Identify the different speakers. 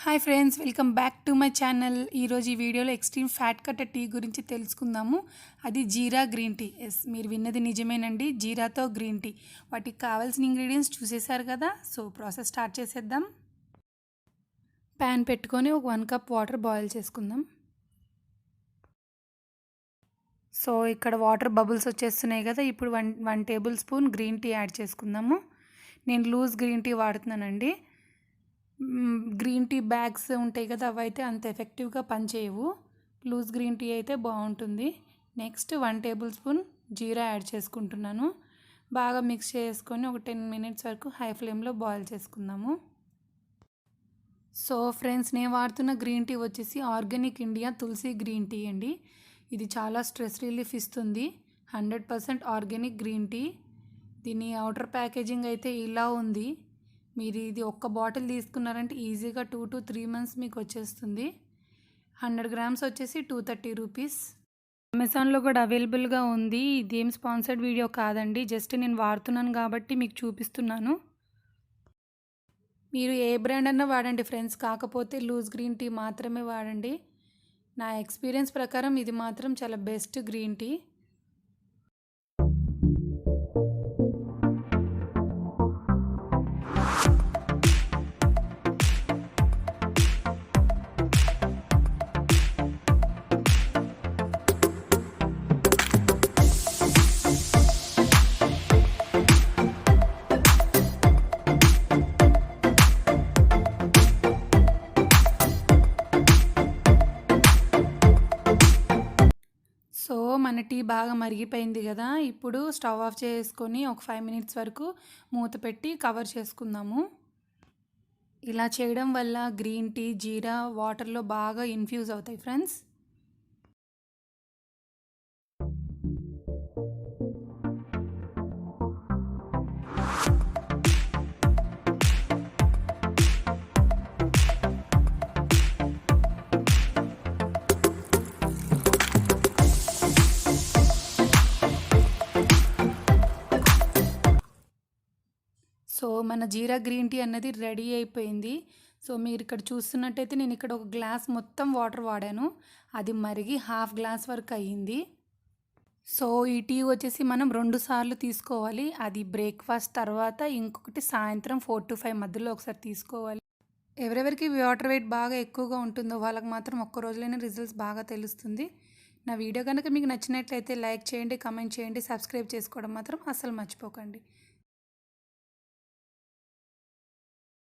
Speaker 1: Hi friends, welcome back to my channel. ఈరోజు ఈ వీడియోలో ఎక్స్ట్రీమ్ ఫ్యాట్ కట్టర్ టీ గురించి తెలుసుకుందాము. అది జీరా గ్రీన్ టీ. ఎస్, మీరు విన్నది నిజమేనండి, జీరాతో గ్రీన్ టీ. వాటికి కావాల్సిన ఇంగ్రీడియంట్స్ చూసేశారు కదా. సో ప్రాసెస్ స్టార్ట్ చేసేద్దాం. ప్యాన్ పెట్టుకొని ఒక 1 కప్ వాటర్ బాయిల్ చేసుకుందాం. సో ఇక్కడ వాటర్ బబుల్స్ వచ్చేస్తున్నాయి కదా. ఇప్పుడు one tablespoon green tea add చేసుకుందాము. నేను లూజ్ గ్రీన్ టీ వాడుతున్నానండి. గ్రీన్ టీ బ్యాగ్స్ ఉంటాయి కదా, అవి అయితే అంత ఎఫెక్టివ్గా పనిచేయవు. లూజ్ గ్రీన్ టీ అయితే బాగుంటుంది. నెక్స్ట్ 1 టేబుల్ స్పూన్ జీరా యాడ్ చేసుకుంటున్నాను. బాగా మిక్స్ చేసుకొని ఒక 10 మినిట్స్ వరకు హై ఫ్లేమ్లో బాయిల్ చేసుకుందాము. సో ఫ్రెండ్స్, నేను వాడుతున్న గ్రీన్ టీ వచ్చేసి ఆర్గానిక్ ఇండియా తులసి గ్రీన్ టీ అండి. ఇది చాలా స్ట్రెస్ రిలీఫ్ ఇస్తుంది. 100% ఆర్గానిక్ గ్రీన్ టీ. దీని అవుటర్ ప్యాకేజింగ్ అయితే ఇలా ఉంది. మీరు ఇది ఒక్క బాటిల్ తీసుకున్నారంటే ఈజీగా 2 to 3 months మీకు వచ్చేస్తుంది. 100 grams వచ్చేసి 230 రూపీస్. అమెజాన్లో కూడా అవైలబుల్గా ఉంది. ఇదేం స్పాన్సర్డ్ వీడియో కాదండి, జస్ట్ నేను వాడుతున్నాను కాబట్టి మీకు చూపిస్తున్నాను. మీరు ఏ బ్రాండ్ అన్నా వాడండి ఫ్రెండ్స్, కాకపోతే లూజ్ గ్రీన్ టీ మాత్రమే వాడండి. నా ఎక్స్పీరియన్స్ ప్రకారం ఇది మాత్రం చాలా బెస్ట్ గ్రీన్ టీ. సో మన టీ బాగా మరిగిపోయింది కదా. ఇప్పుడు స్టవ్ ఆఫ్ చేసుకొని ఒక 5 minutes వరకు మూత పెట్టి కవర్ చేసుకుందాము. ఇలా చేయడం వల్ల గ్రీన్ టీ, జీరా వాటర్లో బాగా ఇన్ఫ్యూజ్ అవుతాయి ఫ్రెండ్స్. సో మన జీరా గ్రీన్ టీ అన్నది రెడీ అయిపోయింది. సో మీరు ఇక్కడ చూస్తున్నట్టయితే నేను ఇక్కడ ఒక గ్లాస్ మొత్తం వాటర్ వాడాను. అది మరిగి హాఫ్ గ్లాస్ వరకు అయ్యింది. సో ఈ టీ వచ్చేసి మనం 2 సార్లు తీసుకోవాలి. అది బ్రేక్ఫాస్ట్ తర్వాత, ఇంకొకటి సాయంత్రం 4 to 5 మధ్యలో ఒకసారి తీసుకోవాలి. ఎవరెవరికి వాటర్ వెయిట్ బాగా ఎక్కువగా ఉంటుందో వాళ్ళకి మాత్రం ఒక్క రోజులోనే రిజల్ట్స్ బాగా తెలుస్తుంది. నా వీడియో కనుక మీకు నచ్చినట్లయితే లైక్ చేయండి, కమెంట్ చేయండి, సబ్స్క్రైబ్ చేసుకోవడం మాత్రం అస్సలు మర్చిపోకండి.